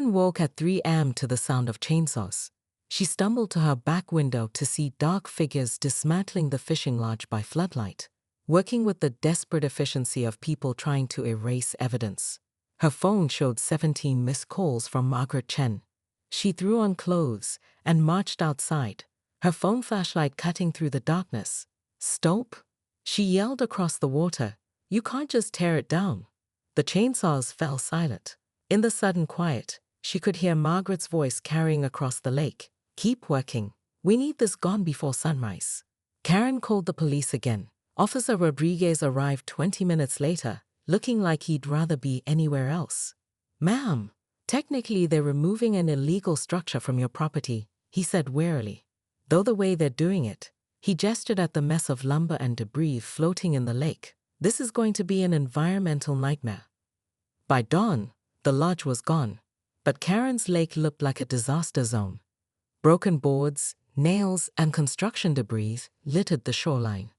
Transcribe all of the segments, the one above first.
Karen woke at 3 a.m. to the sound of chainsaws. She stumbled to her back window to see dark figures dismantling the fishing lodge by floodlight, working with the desperate efficiency of people trying to erase evidence. Her phone showed 17 missed calls from Margaret Chen. She threw on clothes and marched outside, her phone flashlight cutting through the darkness. "Stop!" she yelled across the water. "You can't just tear it down." The chainsaws fell silent. In the sudden quiet, she could hear Margaret's voice carrying across the lake. "Keep working. We need this gone before sunrise." Karen called the police again. Officer Rodriguez arrived 20 minutes later, looking like he'd rather be anywhere else. "Ma'am, technically they're removing an illegal structure from your property," he said wearily. "Though the way they're doing it," he gestured at the mess of lumber and debris floating in the lake, "this is going to be an environmental nightmare." By dawn, the lodge was gone, but Karen's lake looked like a disaster zone. Broken boards, nails, and construction debris littered the shoreline.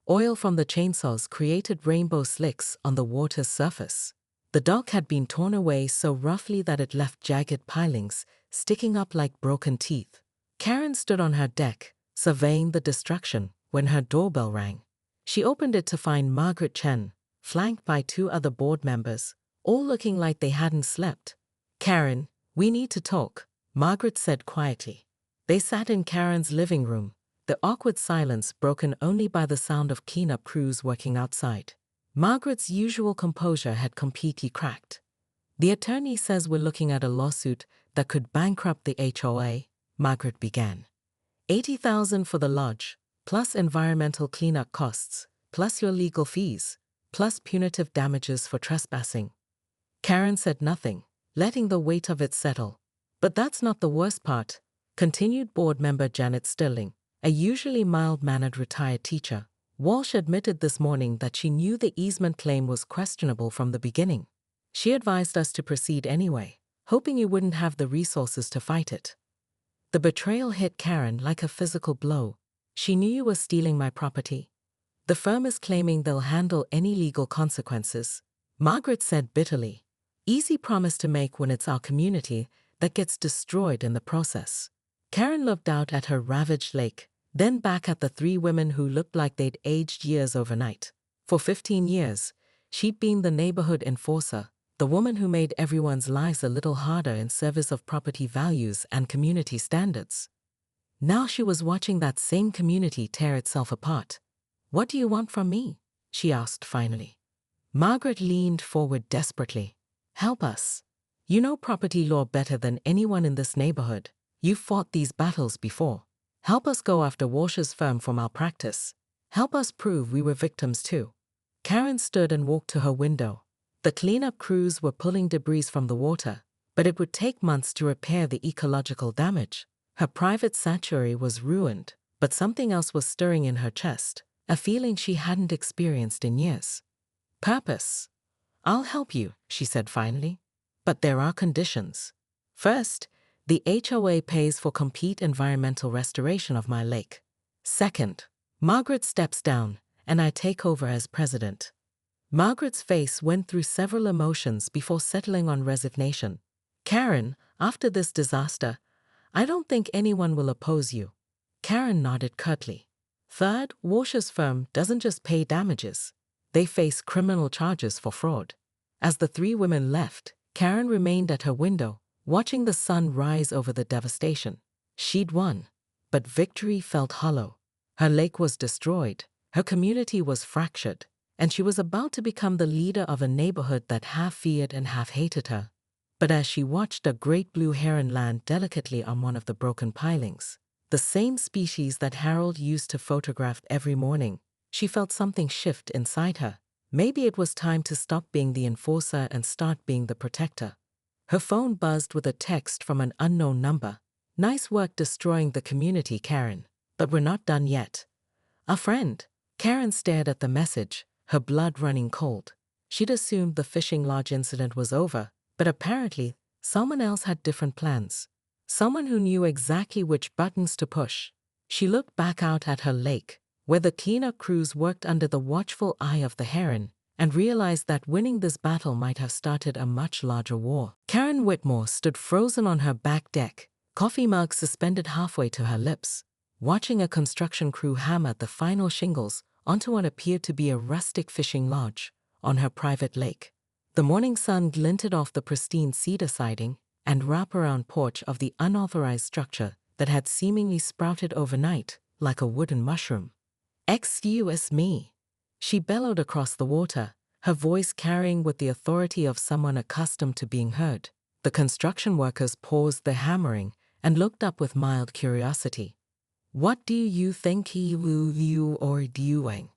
Oil from the chainsaws created rainbow slicks on the water's surface. The dock had been torn away so roughly that it left jagged pilings sticking up like broken teeth. Karen stood on her deck, surveying the destruction, when her doorbell rang. She opened it to find Margaret Chen, flanked by 2 other board members, all looking like they hadn't slept. "Karen, we need to talk," Margaret said quietly. They sat in Karen's living room, the awkward silence broken only by the sound of cleanup crews working outside. Margaret's usual composure had completely cracked. "The attorney says we're looking at a lawsuit that could bankrupt the HOA," Margaret began. "80,000 for the lodge, plus environmental cleanup costs, plus your legal fees, plus punitive damages for trespassing." Karen said nothing, letting the weight of it settle. "But that's not the worst part," continued board member Janet Sterling, a usually mild-mannered retired teacher. "Walsh admitted this morning that she knew the easement claim was questionable from the beginning. She advised us to proceed anyway, hoping you wouldn't have the resources to fight it." The betrayal hit Karen like a physical blow. "She knew you were stealing my property. The firm is claiming they'll handle any legal consequences," Margaret said bitterly. "Easy promise to make when it's our community that gets destroyed in the process." Karen looked out at her ravaged lake, then back at the 3 women who looked like they'd aged years overnight. For 15 years, she'd been the neighborhood enforcer, the woman who made everyone's lives a little harder in service of property values and community standards. Now she was watching that same community tear itself apart. "What do you want from me?" she asked finally. Margaret leaned forward desperately. "Help us. You know property law better than anyone in this neighborhood. You've fought these battles before. Help us go after Walsh's firm for malpractice. Help us prove we were victims too." Karen stood and walked to her window. The cleanup crews were pulling debris from the water, but it would take months to repair the ecological damage. Her private sanctuary was ruined, but something else was stirring in her chest, a feeling she hadn't experienced in years. "Purpose. I'll help you," she said finally. "But there are conditions. First, the HOA pays for complete environmental restoration of my lake. Second, Margaret steps down, and I take over as president." Margaret's face went through several emotions before settling on resignation. "Karen, after this disaster, I don't think anyone will oppose you." Karen nodded curtly. "Third, Walsh's firm doesn't just pay damages. They face criminal charges for fraud." As the 3 women left, Karen remained at her window, watching the sun rise over the devastation. She'd won, but victory felt hollow. Her lake was destroyed, her community was fractured, and she was about to become the leader of a neighborhood that half feared and half hated her. But as she watched a great blue heron land delicately on one of the broken pilings, the same species that Harold used to photograph every morning, she felt something shift inside her. Maybe it was time to stop being the enforcer and start being the protector. Her phone buzzed with a text from an unknown number. "Nice work destroying the community, Karen. But we're not done yet. A friend." Karen stared at the message, her blood running cold. She'd assumed the fishing lodge incident was over, but apparently someone else had different plans. Someone who knew exactly which buttons to push. She looked back out at her lake, where the cleanup crews worked under the watchful eye of the heron, and realized that winning this battle might have started a much larger war. Karen Whitmore stood frozen on her back deck, coffee mug suspended halfway to her lips, watching a construction crew hammer the final shingles onto what appeared to be a rustic fishing lodge on her private lake. The morning sun glinted off the pristine cedar siding and wraparound porch of the unauthorized structure that had seemingly sprouted overnight like a wooden mushroom. "Excuse me," she bellowed across the water, her voice carrying with the authority of someone accustomed to being heard. The construction workers paused their hammering and looked up with mild curiosity. "What do you think you are doing?"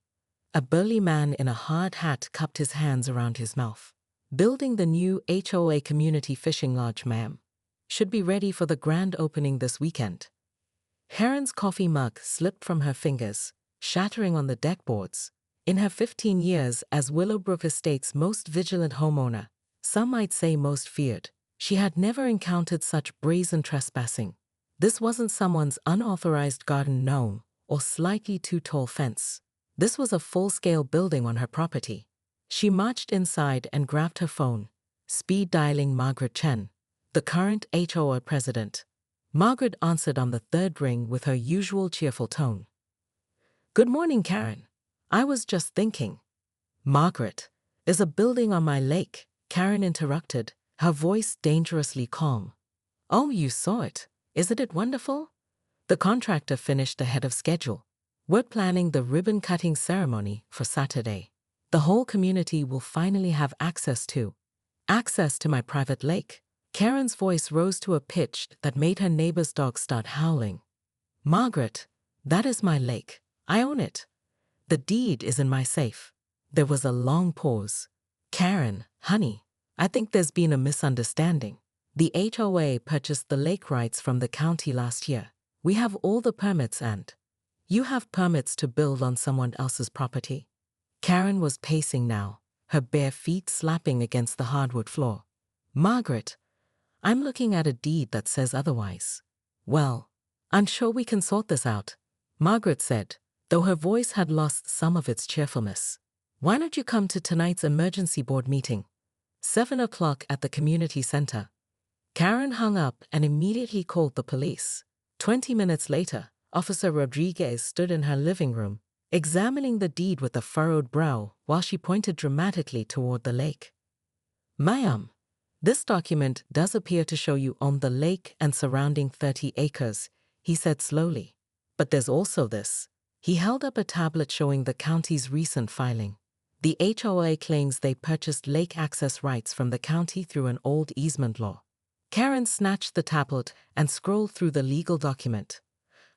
A burly man in a hard hat cupped his hands around his mouth. "Building the new HOA community fishing lodge, ma'am. Should be ready for the grand opening this weekend." Karen's coffee mug slipped from her fingers, shattering on the deck boards. In her 15 years as Willowbrook Estate's most vigilant homeowner, some might say most feared, she had never encountered such brazen trespassing. This wasn't someone's unauthorized garden gnome or slightly too tall fence. This was a full-scale building on her property. She marched inside and grabbed her phone, speed dialing Margaret Chen, the current HOA president. Margaret answered on the third ring with her usual cheerful tone. "Good morning, Karen. I was just thinking." "Margaret, there's a building on my lake," Karen interrupted, her voice dangerously calm. "Oh, you saw it. Isn't it wonderful?" The contractor finished ahead of schedule. "We're planning the ribbon-cutting ceremony for Saturday. The whole community will finally have access to my private lake." Karen's voice rose to a pitch that made her neighbor's dog start howling. "Margaret, that is my lake. I own it. The deed is in my safe." There was a long pause. "Karen, honey, I think there's been a misunderstanding. The HOA purchased the lake rights from the county last year. We have all the permits and you have permits to build on someone else's property." Karen was pacing now, her bare feet slapping against the hardwood floor. "Margaret, I'm looking at a deed that says otherwise." "Well, I'm sure we can sort this out," Margaret said, though her voice had lost some of its cheerfulness. "Why don't you come to tonight's emergency board meeting? 7 o'clock at the community center." Karen hung up and immediately called the police. 20 minutes later, Officer Rodriguez stood in her living room, examining the deed with a furrowed brow while she pointed dramatically toward the lake. "Ma'am, this document does appear to show you own the lake and surrounding 30 acres, he said slowly. "But there's also this." He held up a tablet showing the county's recent filing. The HOA claims they purchased lake access rights from the county through an old easement law. Karen snatched the tablet and scrolled through the legal document.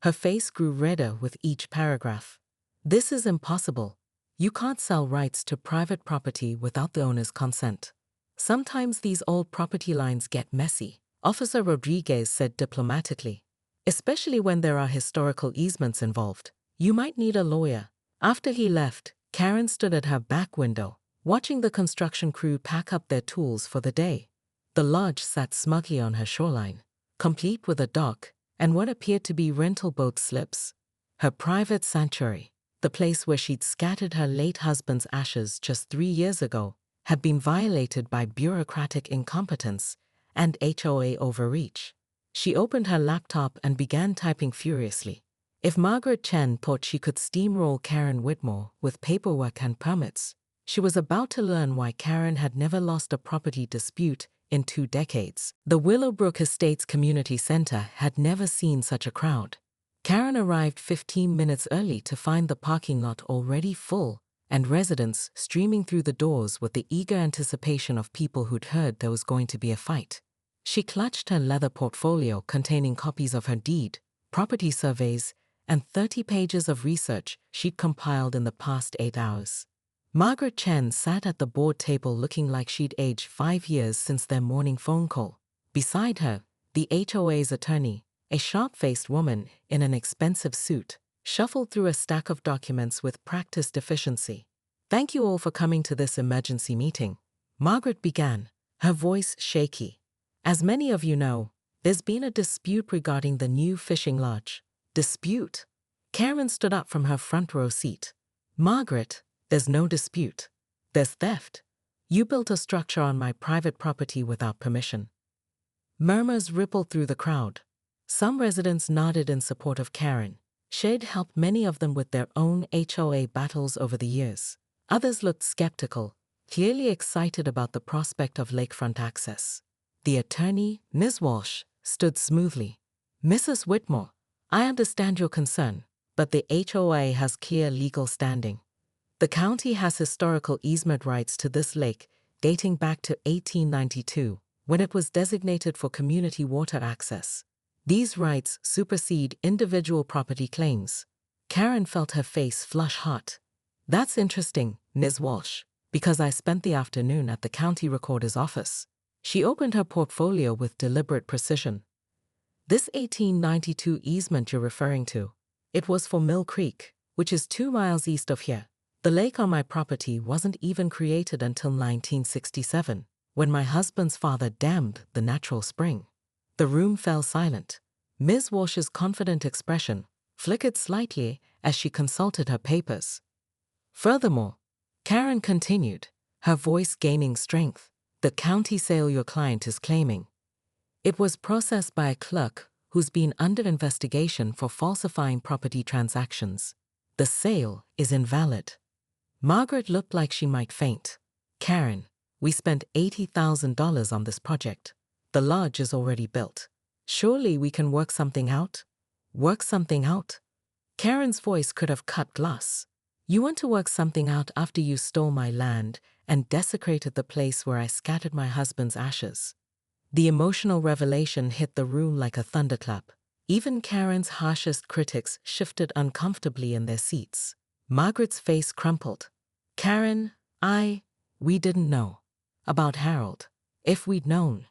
Her face grew redder with each paragraph. "This is impossible. You can't sell rights to private property without the owner's consent. Sometimes these old property lines get messy," Officer Rodriguez said diplomatically. "Especially when there are historical easements involved. You might need a lawyer." After he left, Karen stood at her back window, watching the construction crew pack up their tools for the day. The lodge sat smugly on her shoreline, complete with a dock and what appeared to be rental boat slips. Her private sanctuary, the place where she'd scattered her late husband's ashes just 3 years ago, had been violated by bureaucratic incompetence and HOA overreach. She opened her laptop and began typing furiously. If Margaret Chen thought she could steamroll Karen Whitmore with paperwork and permits, she was about to learn why Karen had never lost a property dispute in 2 decades. The Willowbrook Estates Community Center had never seen such a crowd. Karen arrived 15 minutes early to find the parking lot already full and residents streaming through the doors with the eager anticipation of people who'd heard there was going to be a fight. She clutched her leather portfolio containing copies of her deed, property surveys, and 30 pages of research she'd compiled in the past 8 hours. Margaret Chen sat at the board table looking like she'd aged 5 years since their morning phone call. Beside her, the HOA's attorney, a sharp-faced woman in an expensive suit, shuffled through a stack of documents with practiced efficiency. "Thank you all for coming to this emergency meeting," Margaret began, her voice shaky. "As many of you know, there's been a dispute regarding the new fishing lodge." "Dispute?" Karen stood up from her front row seat. "Margaret, there's no dispute. There's theft. You built a structure on my private property without permission. Murmurs rippled through the crowd. Some residents nodded in support of Karen. She'd helped many of them with their own HOA battles over the years. Others looked skeptical, clearly excited about the prospect of lakefront access. The attorney, Ms. Walsh, stood smoothly. Mrs. Whitmore, I understand your concern, but the HOA has clear legal standing. The county has historical easement rights to this lake dating back to 1892, when it was designated for community water access. These rights supersede individual property claims. Karen felt her face flush hot. That's interesting, Ms. Walsh, because I spent the afternoon at the county recorder's office. She opened her portfolio with deliberate precision. This 1892 easement you're referring to, it was for Mill Creek, which is 2 miles east of here. The lake on my property wasn't even created until 1967, when my husband's father dammed the natural spring. The room fell silent. Ms. Walsh's confident expression flickered slightly as she consulted her papers. Furthermore, Karen continued, her voice gaining strength, the county sale your client is claiming. It was processed by a clerk who's been under investigation for falsifying property transactions. The sale is invalid. Margaret looked like she might faint. Karen, we spent $80,000 on this project. The lodge is already built. Surely we can work something out? Work something out? Karen's voice could have cut glass. You want to work something out after you stole my land and desecrated the place where I scattered my husband's ashes. The emotional revelation hit the room like a thunderclap. Even Karen's harshest critics shifted uncomfortably in their seats. Margaret's face crumpled. Karen, we didn't know about Harold. If we'd known,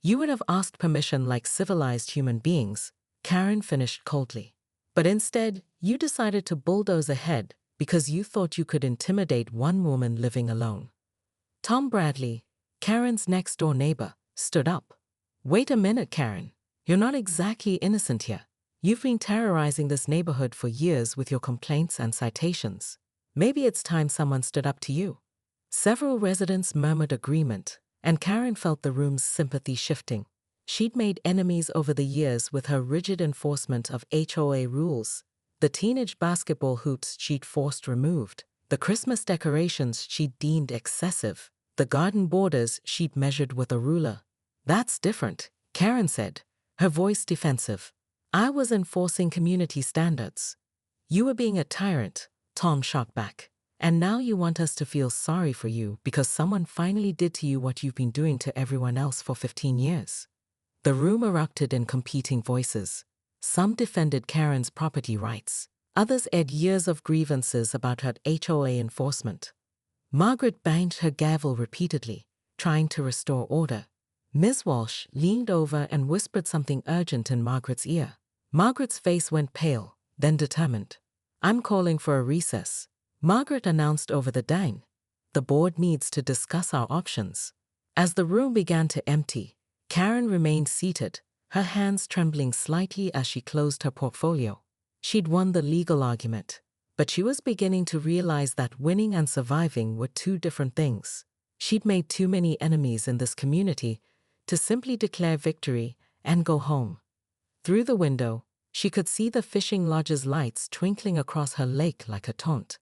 you would have asked permission like civilized human beings, Karen finished coldly. But instead, you decided to bulldoze ahead because you thought you could intimidate one woman living alone. Tom Bradley, Karen's next-door neighbor, stood up. Wait a minute, Karen. You're not exactly innocent here. You've been terrorizing this neighborhood for years with your complaints and citations. Maybe it's time someone stood up to you. Several residents murmured agreement, and Karen felt the room's sympathy shifting. She'd made enemies over the years with her rigid enforcement of HOA rules. The teenage basketball hoops she'd forced removed, the Christmas decorations she'd deemed excessive, the garden borders she'd measured with a ruler. That's different, Karen said, her voice defensive. I was enforcing community standards. You were being a tyrant, Tom shot back. And now you want us to feel sorry for you because someone finally did to you what you've been doing to everyone else for 15 years. The room erupted in competing voices. Some defended Karen's property rights. Others aired years of grievances about her HOA enforcement. Margaret banged her gavel repeatedly, trying to restore order. Ms. Walsh leaned over and whispered something urgent in Margaret's ear. Margaret's face went pale, then determined. I'm calling for a recess, Margaret announced over the dine. The board needs to discuss our options. As the room began to empty, Karen remained seated, her hands trembling slightly as she closed her portfolio. She'd won the legal argument, but she was beginning to realize that winning and surviving were two different things. She'd made too many enemies in this community to simply declare victory and go home. Through the window, she could see the fishing lodge's lights twinkling across her lake like a taunt.